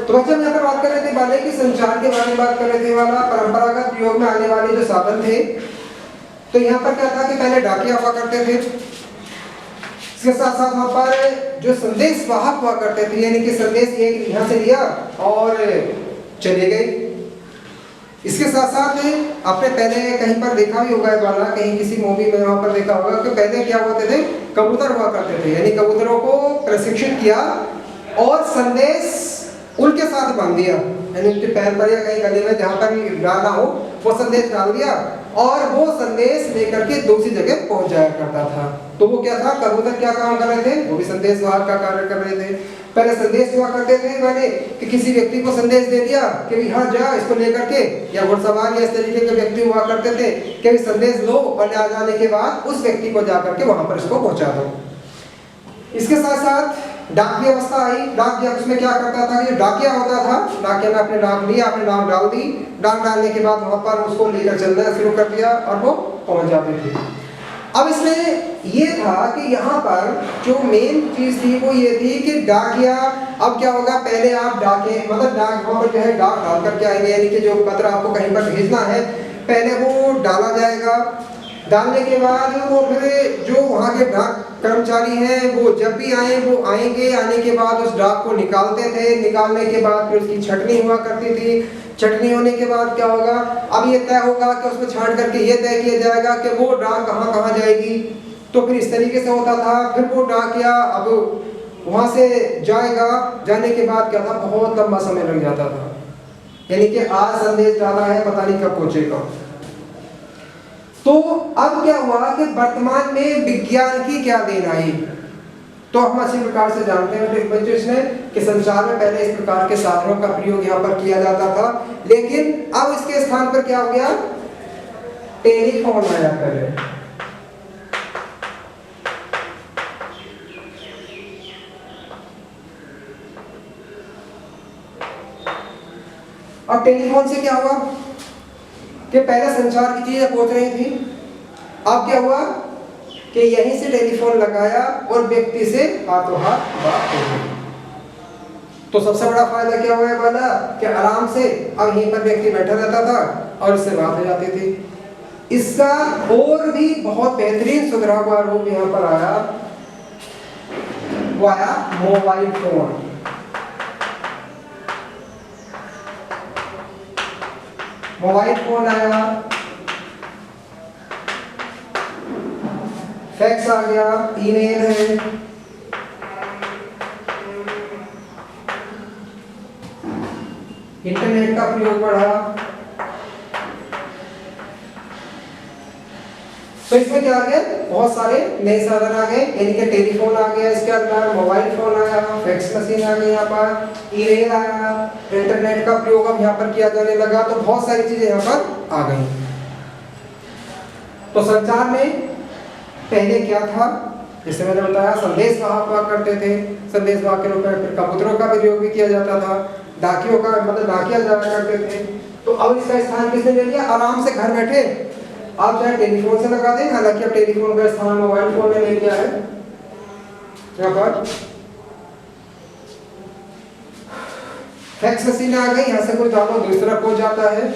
तो बच्चे हम यहाँ पर बात कर रहे थे वाले कि संचार के बारे में बात कर रहे थे वाला परंपरागत प्रयोग में आने वाले जो साधन थे। तो यहाँ पर क्या था कि पहले डाकिया हुआ करते थे, इसके साथ साथ वहाँ पर जो संदेश वाहक हुआ करते थे, यानी कि संदेश एक यहाँ से लिया और चले गए। इसके साथ साथ आपने पहले कहीं पर देखा भी होगा वाला, कहीं किसी मूवी में वहाँ पर देखा होगा कि पहले क्या होते थे, कबूतर हुआ करते थे, यानी कबूतरों को प्रशिक्षित किया और संदेश उनके साथ बांध दिया, यानी उनके पैर पर या कहीं गले में जहाँ पर भी डालना हो वो संदेश डाल दिया और वो संदेश लेकर के दूसरी जगह पहुंच जाया करता था। तो वो क्या था, कबूतर क्या काम कर रहे थे, वो भी संदेश वाहक का कार्य कर रहे थे। पहले संदेश हुआ करते थे मैंने कि किसी व्यक्ति को संदेश दे दिया कि भी हाँ जा इसको लेकर के, या घुड़सवार या इस तरीके के व्यक्ति हुआ करते थे कि भी संदेश लो और ले जाने के बाद उस व्यक्ति को जाकर के वहां पर इसको पहुंचा दो। इसके साथ साथ डाक की अवस्था आई। डाक की उसमें क्या करता था कि डाकिया होता था, डाकिया ने अपने डाक लिया, अपने डाक डाल दी, डाक डालने के बाद वहां पर उसको लेकर चलना शुरू कर दिया और वो पहुंच जाते थे। अब इसमें ये था कि यहाँ पर जो मेन चीज थी वो ये थी कि डाकिया, अब क्या होगा, पहले आप डाके मतलब डाक वहां पर जो है डाक डाल करके आएंगे, यानी कि जो पत्र आपको कहीं पर भेजना है पहले वो डाला जाएगा। डालने के बाद वो फिर जो वहाँ के डाक कर्मचारी हैं वो जब भी आए वो आएंगे, आने के बाद उस डाक को निकालते थे, निकालने के बाद फिर उसकी छटनी हुआ करती थी। छटनी होने के बाद क्या होगा, अब ये तय होगा कि उसमें छांट करके ये तय किया जाएगा कि वो डाक कहाँ कहाँ जाएगी। तो फिर इस तरीके से होता था। फिर वो डाकिया अब वहाँ से जाएगा, जाने के बाद क्या था, बहुत लंबा समय लग जाता था, यानी कि आज संदेश डाला है पता नहीं कब पहुँचेगा। तो अब क्या हुआ कि वर्तमान में विज्ञान की क्या देन आई, तो हम अच्छी प्रकार से जानते हैं बच्चों इसमें कि संचार में पहले इस प्रकार के साधनों का प्रयोग यहाँ पर किया जाता था, लेकिन अब इसके स्थान पर क्या हो गया, टेलीफोन आया पहले। अब टेलीफोन से क्या हुआ कि पहले संचार की चीजें पहुंच रही थी, अब क्या हुआ कि यहीं से टेलीफोन लगाया और व्यक्ति से हाथों हाथ बात हो गई। तो सबसे बड़ा फायदा क्या हुआ वाला कि आराम से अब यहीं पर व्यक्ति बैठा रहता था और उससे बात हो जाती थी। इसका और भी बहुत बेहतरीन सुधरा हुआ रूप यहाँ पर आया, वो आया मोबाइल फोन। मोबाइल फोन आया, फैक्स आ गया, ईमेल है, इंटरनेट का प्रयोग बढ़ा। तो इसमें क्या आ गया, बहुत सारे नए साधन आ गए, यानी कि टेलीफोन आ गया, इसके अंदर मोबाइल फोन आया, फैक्स मशीन आ गई, यहाँ पर ईमेल आया, इंटरनेट का प्रयोग अब यहाँ पर किया जाने लगा। तो बहुत सारी चीजें यहाँ पर आ गई। तो संचार में पहले क्या था, जैसे मैंने बताया संदेश वाहक हुआ करते थे, संदेश वाहक के रूप में फिर कबूतरों का प्रयोग भी किया जाता था, डाकियों का मतलब डाकिया जाया करते थे। तो अब इसका स्थान किसने ले लिया, आराम से घर बैठे आप चाहे टेलीफोन से लगा दें, हालांकि अब टेलीफोन का स्थान मोबाइल फोन में ले लिया है। यहाँ पर फैक्स मशीन आ गई, यहाँ से कुछ डालो दूसरी तरफ पहुंच जाता है।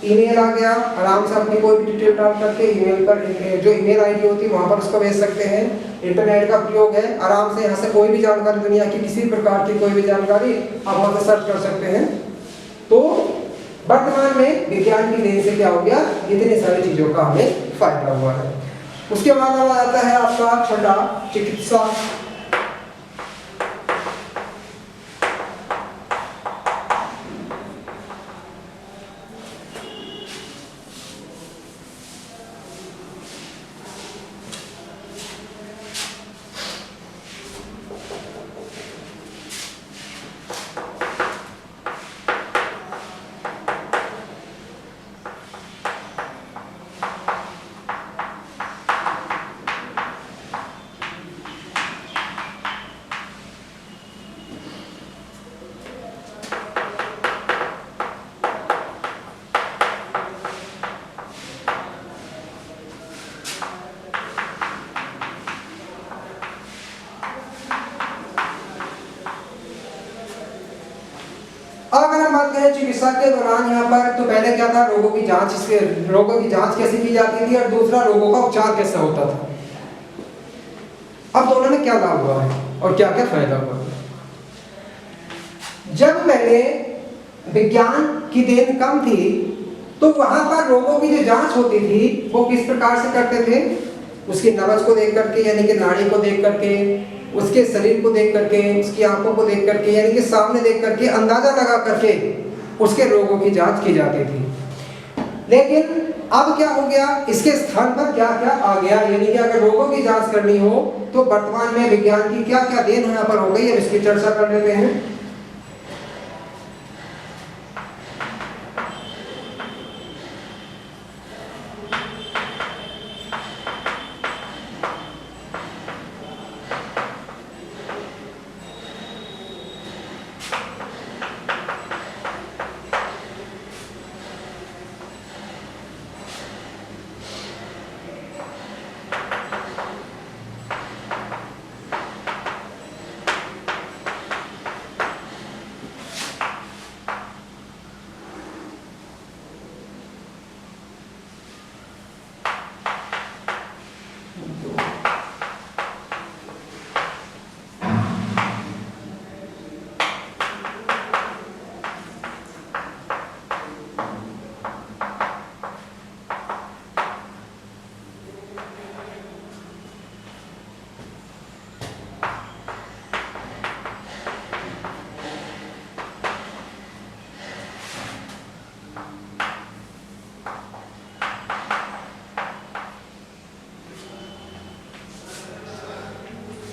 ईमेल आ गया, आराम से अपनी कोई भी डिटेल डाल करके ईमेल पर जो ईमेल आईडी होती है वहां पर उसको भेज सकते हैं। इंटरनेट का प्रयोग है, आराम से यहाँ से कोई भी जानकारी, दुनिया की किसी प्रकार की कोई भी जानकारी आप वहां से सर्च कर सकते हैं। तो वर्तमान में विज्ञान की देन से क्या हो गया, इतनी सारी चीजों का हमें फायदा हुआ है। उसके बाद अब आता है आपका छठा, चिकित्सा। अब अगर हम बात करें चिकित्सा के दौरान यहाँ पर, तो पहले क्या था, रोगों की जांच कैसे की जाती थी और दूसरा रोगों का उपचार कैसे होता था। अब दोनों में क्या लाभ हुआ है और क्या क्या फायदा हुआ। जब पहले विज्ञान की देन कम थी तो वहां पर रोगों की जो जांच होती थी वो किस प्रकार से करते थे, उसकी नब्ज को देख करके, यानी कि नाड़ी को देख करके, उसके शरीर को देख करके, उसकी आंखों को देख करके, यानी कि सामने देख करके अंदाजा लगा करके उसके रोगों की जांच की जाती थी। लेकिन अब क्या हो गया, इसके स्थान पर क्या क्या आ गया, यानी कि अगर रोगों की जांच करनी हो तो वर्तमान में विज्ञान की क्या क्या देन यहाँ पर हो गई है, इसकी चर्चा कर लेते हैं।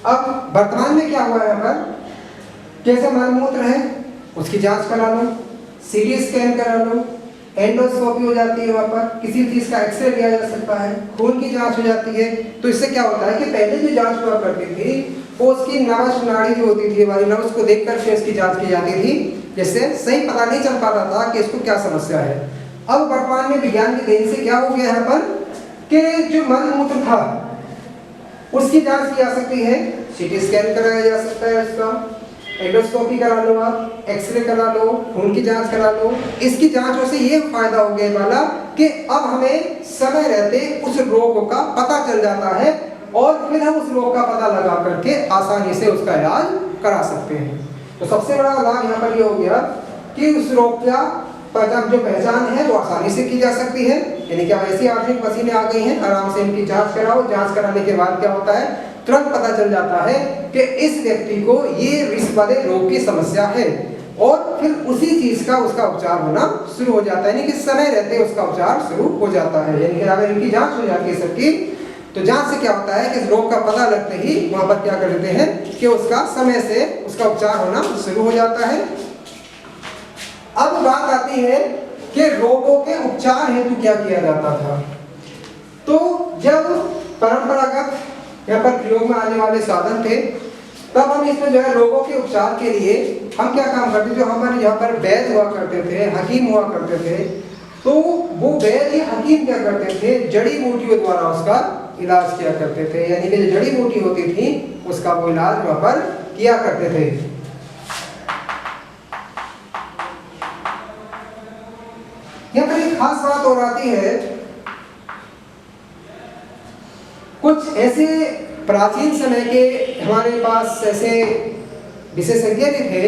अब वर्तमान में क्या हुआ है, यहाँ पर कैसे मलमूत्र है उसकी जांच करा लो, सीटी स्कैन करा लो, एंडोस्कोपी हो जाती है, वहाँ पर किसी चीज का एक्सरे लिया जा सकता है, खून की जांच हो जाती है। तो इससे क्या होता है कि पहले जो जांच हुआ करती थी वो उसकी नब्ज नाड़ी जो होती थी, हमारी नब्ज को देख कर उसकी जांच की जाती थी, जिससे सही पता नहीं चल पाता था कि इसको क्या समस्या है। अब वर्तमान में विज्ञान की देन से क्या हो गया यहाँ पर कि जो मलमूत्र था उसकी जांच की जा सकती है, सीटी स्कैन कराया जा सकता है, इसका एंडोस्कोपी करा लो, आप एक्सरे करा लो, खून की जांच करा लो। इसकी जांचों से ये फायदा हो गया वाला कि अब हमें समय रहते उस रोग का पता चल जाता है और फिर हम उस रोग का पता लगा करके आसानी से उसका इलाज करा सकते हैं। तो सबसे बड़ा लाभ यहाँ पर ये हो गया कि उस रोग का पहचान है वो आसानी से की जा सकती है, यानी कि ऐसी आधुनिक मशीनें आ गई हैं, आराम से इनकी जांच कराओ, जांच कराने के बाद क्या होता है, तुरंत पता चल जाता है कि इस व्यक्ति को ये विष वाले रोग की समस्या है और फिर उसी चीज का उसका उपचार होना शुरू हो जाता है, यानी कि समय रहते उसका उपचार शुरू हो जाता है। यानी कि अगर इनकी जांच हो जाती है सबकी, तो जांच से क्या होता है कि इस रोग का पता लगते ही वहां पर क्या कर देते हैं कि उसका समय से उसका उपचार होना शुरू हो जाता है। अब बात आती है कि रोगों के उपचार हेतु क्या किया जाता था। तो जब परंपरागत यहाँ पर प्रयोग में आने वाले साधन थे, तब हम इसमें जो है रोगों के उपचार के लिए हम क्या काम करते थे, जो हमारे यहाँ पर वैद्य हुआ करते थे, हकीम हुआ करते थे, तो वो वैद्य हकीम क्या करते थे, जड़ी बूटियों द्वारा उसका इलाज किया करते थे, यानी कि जो जड़ी बूटी होती थी उसका वो इलाज वहाँ पर किया करते थे। यहाँ पर एक खास बात और आती है, कुछ ऐसे प्राचीन समय के हमारे पास ऐसे विशेषज्ञ भी थे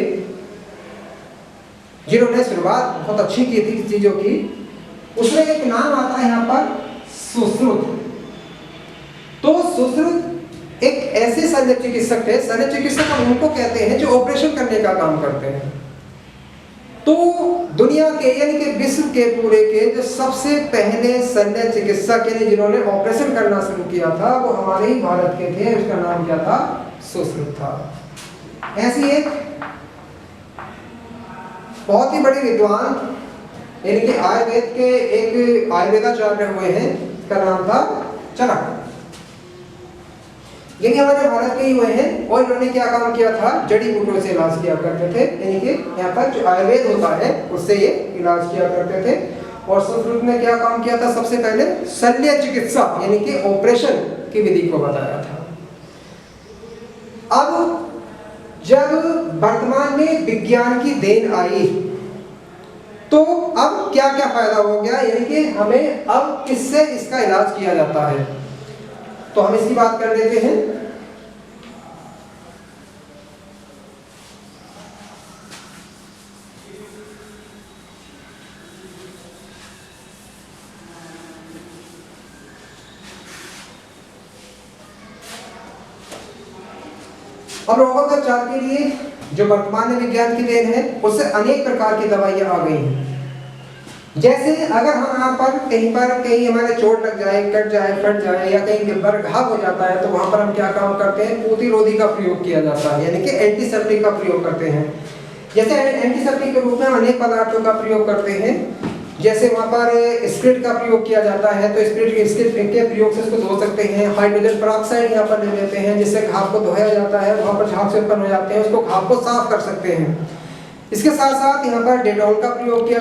जिन्होंने शुरुआत बहुत अच्छी की थी चीजों की। उसमें एक नाम आता है यहाँ पर सुश्रुत। तो सुश्रुत एक ऐसे शल्य चिकित्सक थे, शल्य चिकित्सक हम उनको कहते हैं जो ऑपरेशन करने का काम करते हैं। तो दुनिया के यानी कि विश्व के पूरे के जो सबसे पहले शल्य चिकित्सक यानी जिन्होंने ऑपरेशन करना शुरू किया था वो हमारे ही भारत के थे, उसका नाम क्या था, सुश्रुत था। ऐसी एक बहुत ही बड़े विद्वान यानी कि आयुर्वेद के एक आयुर्वेदाचार्य हुए हैं, इसका नाम था चरक। ये हमारे भारत के ही हुए हैं और इन्होंने क्या काम किया था, जड़ी बूटियों से इलाज किया करते थे, यानी कि यहाँ पर जो आयुर्वेद होता है उससे ये इलाज किया करते थे। और सुश्रुत ने क्या काम किया था, सबसे पहले शल्य चिकित्सा यानी कि ऑपरेशन की विधि को बताया था। अब जब वर्तमान में विज्ञान की देन आई तो अब क्या क्या फायदा हो गया, यानी कि हमें अब किससे इसका इलाज किया जाता है, तो हम इसकी बात कर लेते हैं। अब रोगों का उपचार के लिए जो वर्तमान में विज्ञान की देन है, उससे अनेक प्रकार की दवाइयां आ गई हैं। जैसे अगर हम यहाँ पर कहीं हमारे चोट लग जाए, कट जाए, फट जाए या कहीं पर घाव हो जाता है, तो वहां पर हम क्या काम करते हैं, प्रतिरोधी का प्रयोग किया जाता है, यानी कि एंटीसेप्टिक का प्रयोग करते हैं। जैसे एंटीसेप्टिक के रूप में अनेक पदार्थों का प्रयोग करते हैं। जैसे वहां पर स्प्रिट का प्रयोग किया जाता है, तो स्प्रिट के प्रयोग से उसको धो सकते हैं। हाइड्रोजन पेरोक्साइड यहाँ पर ले लेते हैं, जिससे घाव को धोया जाता है, वहां पर झाग से उत्पन्न हो जाते हैं, उसको घाव को साफ कर सकते हैं। इसके साथ साथ यहाँ पर डेटॉल का प्रयोग किया